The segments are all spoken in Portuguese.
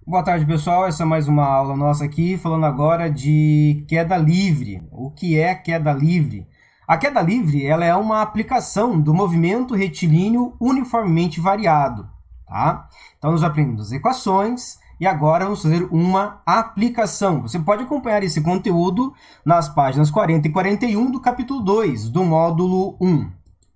Boa tarde, pessoal. Essa é mais uma aula nossa aqui, falando agora de queda livre. O que é queda livre? A queda livre, ela é uma aplicação do movimento retilíneo uniformemente variado, tá? Então, nós aprendemos as equações e agora vamos fazer uma aplicação. Você pode acompanhar esse conteúdo nas páginas 40 e 41 do capítulo 2, do módulo 1.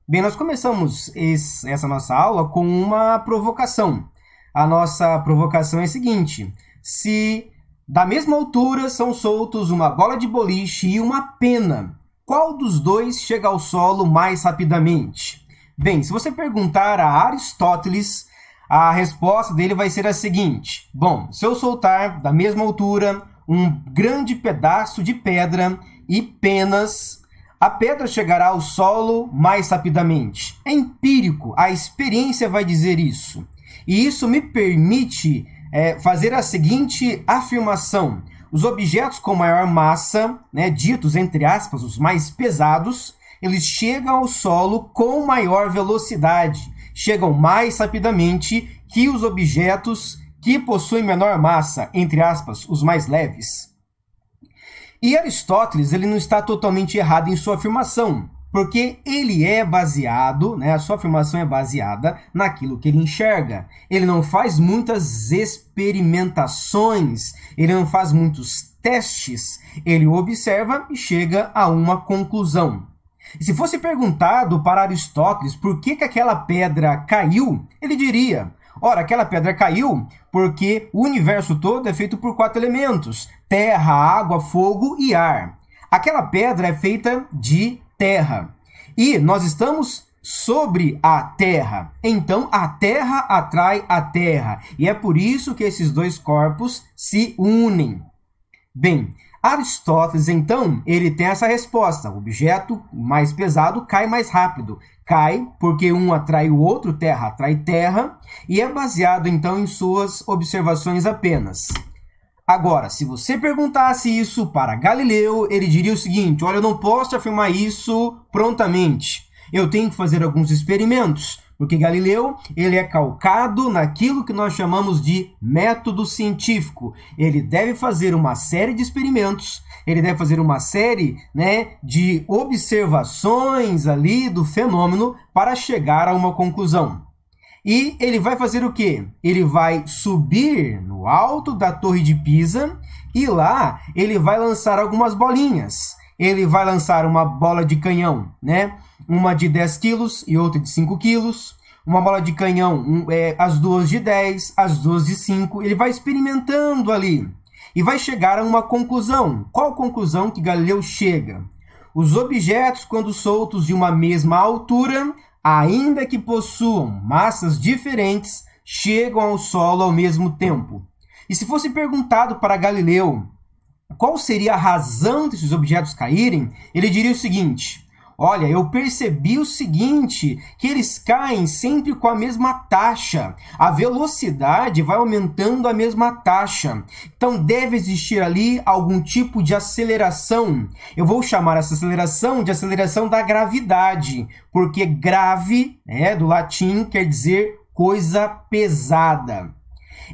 Bem, nós começamos essa nossa aula com uma provocação. A nossa provocação é a seguinte: se da mesma altura são soltos uma bola de boliche e uma pena, qual dos dois chega ao solo mais rapidamente? Bem, se você perguntar a Aristóteles, a resposta dele vai ser a seguinte: bom, se eu soltar da mesma altura um grande pedaço de pedra e penas, a pedra chegará ao solo mais rapidamente. É empírico, a experiência vai dizer isso. E isso me permite fazer a seguinte afirmação: os objetos com maior massa, ditos entre aspas, os mais pesados, eles chegam ao solo com maior velocidade, chegam mais rapidamente que os objetos que possuem menor massa, entre aspas, os mais leves. E Aristóteles ele não está totalmente errado em sua afirmação, porque ele é baseado, a sua afirmação é baseada naquilo que ele enxerga. Ele não faz muitas experimentações, ele não faz muitos testes, ele observa e chega a uma conclusão. E se fosse perguntado para Aristóteles por que aquela pedra caiu, ele diria: ora, aquela pedra caiu porque o universo todo é feito por 4 elementos: terra, água, fogo e ar. Aquela pedra é feita de terra. E nós estamos sobre a terra. Então, a terra atrai a terra. E é por isso que esses dois corpos se unem. Bem, Aristóteles, então, ele tem essa resposta: o objeto mais pesado cai mais rápido. Cai porque um atrai o outro, terra atrai terra, e é baseado, então, em suas observações apenas. Agora, se você perguntasse isso para Galileu, ele diria o seguinte: olha, eu não posso afirmar isso prontamente. Eu tenho que fazer alguns experimentos, porque Galileu ele é calcado naquilo que nós chamamos de método científico. Ele deve fazer uma série de experimentos, ele deve fazer uma série de observações ali do fenômeno para chegar a uma conclusão. E ele vai fazer o quê? Ele vai subir no alto da Torre de Pisa e lá ele vai lançar algumas bolinhas. Ele vai lançar uma bola de canhão, uma de 10 quilos e outra de 5 quilos. Uma bola de canhão, as duas de 10, as duas de 5. Ele vai experimentando ali e vai chegar a uma conclusão. Qual conclusão que Galileu chega? Os objetos, quando soltos de uma mesma altura, ainda que possuam massas diferentes, chegam ao solo ao mesmo tempo. E se fosse perguntado para Galileu qual seria a razão desses objetos caírem, ele diria o seguinte: olha, eu percebi o seguinte, que eles caem sempre com a mesma taxa. A velocidade vai aumentando a mesma taxa. Então deve existir ali algum tipo de aceleração. Eu vou chamar essa aceleração de aceleração da gravidade, porque grave, do latim, quer dizer coisa pesada.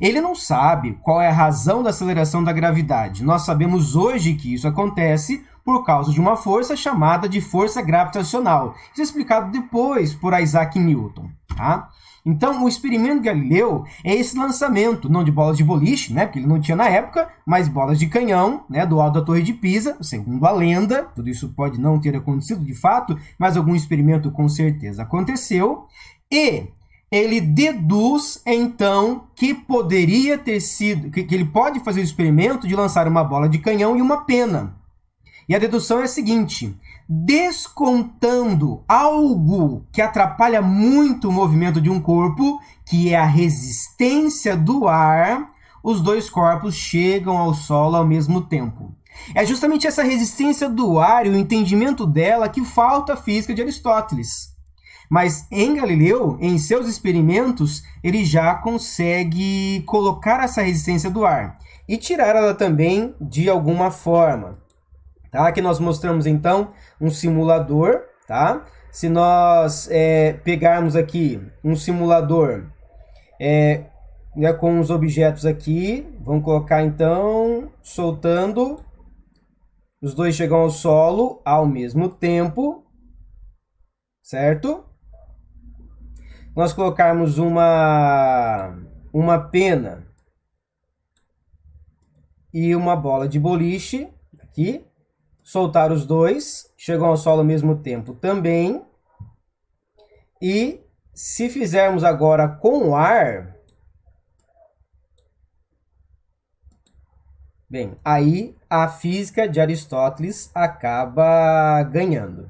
Ele não sabe qual é a razão da aceleração da gravidade. Nós sabemos hoje que isso acontece por causa de uma força chamada de força gravitacional. Isso é explicado depois por Isaac Newton. Tá? Então, o experimento de Galileu é esse lançamento, não de bolas de boliche, porque ele não tinha na época, mas bolas de canhão, do alto da Torre de Pisa, segundo a lenda. Tudo isso pode não ter acontecido de fato, mas algum experimento com certeza aconteceu. E ele deduz, então, que poderia ter sido, que ele pode fazer o experimento de lançar uma bola de canhão e uma pena. E a dedução é a seguinte: descontando algo que atrapalha muito o movimento de um corpo, que é a resistência do ar, os dois corpos chegam ao solo ao mesmo tempo. É justamente essa resistência do ar e o entendimento dela que falta à física de Aristóteles. Mas em Galileu, em seus experimentos, ele já consegue colocar essa resistência do ar e tirar ela também de alguma forma. Tá? Aqui nós mostramos então um simulador. Tá? Se nós pegarmos aqui um simulador né, com os objetos aqui. Vamos colocar então, soltando. Os dois chegam ao solo ao mesmo tempo, certo? Nós colocarmos uma pena e uma bola de boliche aqui. Soltar os dois, chegam ao solo ao mesmo tempo também. E se fizermos agora com o ar, bem, aí a física de Aristóteles acaba ganhando.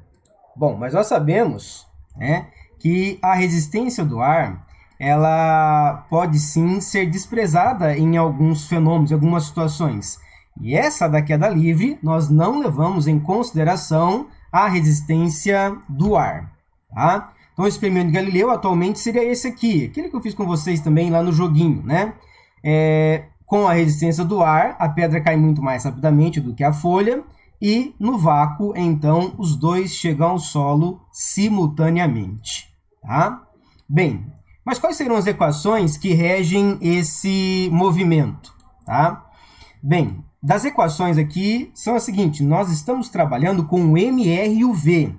Bom, mas nós sabemos, né, que a resistência do ar, ela pode sim ser desprezada em alguns fenômenos, em algumas situações. E essa da queda livre, nós não levamos em consideração a resistência do ar, tá? Então, o experimento de Galileu atualmente seria esse aqui, aquele que eu fiz com vocês também lá no joguinho, né? Com a resistência do ar, a pedra cai muito mais rapidamente do que a folha, e no vácuo, então, os dois chegam ao solo simultaneamente, tá? Bem, mas quais serão as equações que regem esse movimento, tá? Bem, das equações aqui são as seguintes: nós estamos trabalhando com o mr e o v,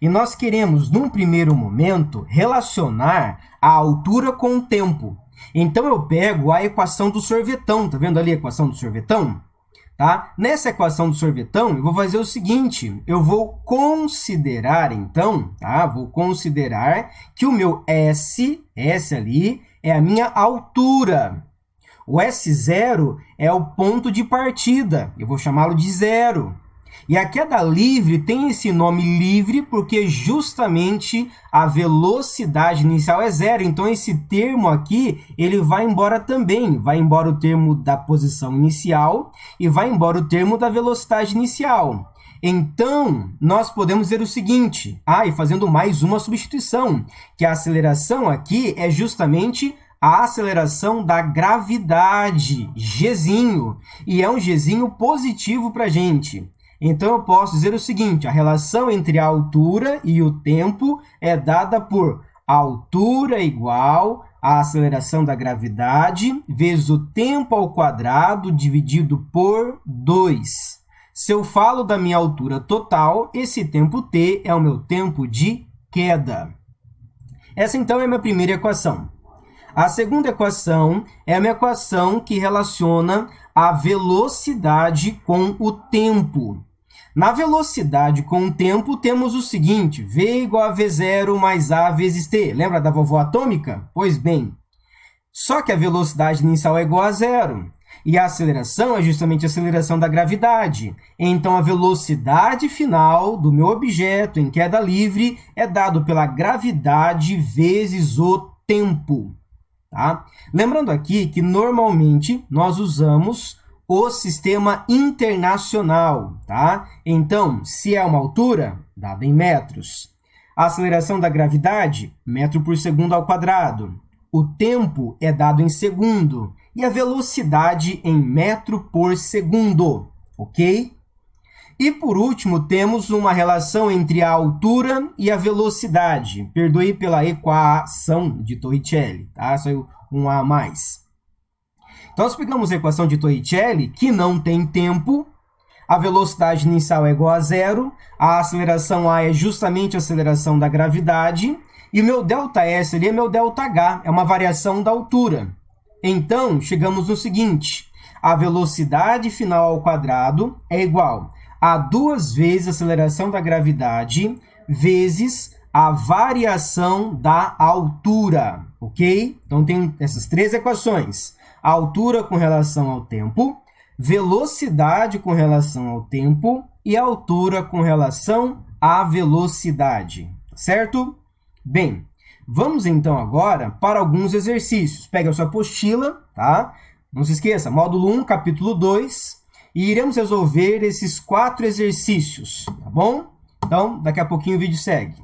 e nós queremos, num primeiro momento, relacionar a altura com o tempo. Então, eu pego a equação do sorvetão, tá vendo ali a equação do sorvetão? Tá? Nessa equação do sorvetão, eu vou fazer o seguinte, eu vou considerar, então, tá? Vou considerar que o meu S ali, é a minha altura. O S0 é o ponto de partida, eu vou chamá-lo de zero. E a queda livre tem esse nome livre porque justamente a velocidade inicial é zero. Então, esse termo aqui, ele vai embora também. Vai embora o termo da posição inicial e vai embora o termo da velocidade inicial. Então, nós podemos dizer o seguinte, e fazendo mais uma substituição, que a aceleração aqui é justamente a aceleração da gravidade, Gzinho, e é um Gzinho positivo para a gente. Então, eu posso dizer o seguinte, a relação entre a altura e o tempo é dada por altura igual a aceleração da gravidade vezes o tempo ao quadrado dividido por 2. Se eu falo da minha altura total, esse tempo t é o meu tempo de queda. Essa, então, é a minha primeira equação. A segunda equação é uma equação que relaciona a velocidade com o tempo. Na velocidade com o tempo, temos o seguinte, v igual a v0 mais a vezes t. Lembra da vovó atômica? Pois bem, só que a velocidade inicial é igual a zero. E a aceleração é justamente a aceleração da gravidade. Então, a velocidade final do meu objeto em queda livre é dado pela gravidade vezes o tempo. Tá? Lembrando aqui que, normalmente, nós usamos o sistema internacional, tá? Então, se é uma altura, dada em metros. A aceleração da gravidade, metro por segundo ao quadrado. O tempo é dado em segundo. E a velocidade em metro por segundo, ok? E, por último, temos uma relação entre a altura e a velocidade. Perdoe pela equação de Torricelli, tá? Saiu um A a mais. Então, nós pegamos a equação de Torricelli, que não tem tempo, a velocidade inicial é igual a zero, a aceleração A é justamente a aceleração da gravidade, e o meu ΔS ali é meu ΔH, é uma variação da altura. Então, chegamos no seguinte, a velocidade final ao quadrado é igual a 2 vezes a aceleração da gravidade vezes a variação da altura, ok? Então, tem essas três equações. A altura com relação ao tempo, velocidade com relação ao tempo e a altura com relação à velocidade, certo? Bem, vamos então agora para alguns exercícios. Pega a sua apostila, tá? Não se esqueça, módulo 1, capítulo 2, e iremos resolver esses 4 exercícios, tá bom? Então, daqui a pouquinho o vídeo segue.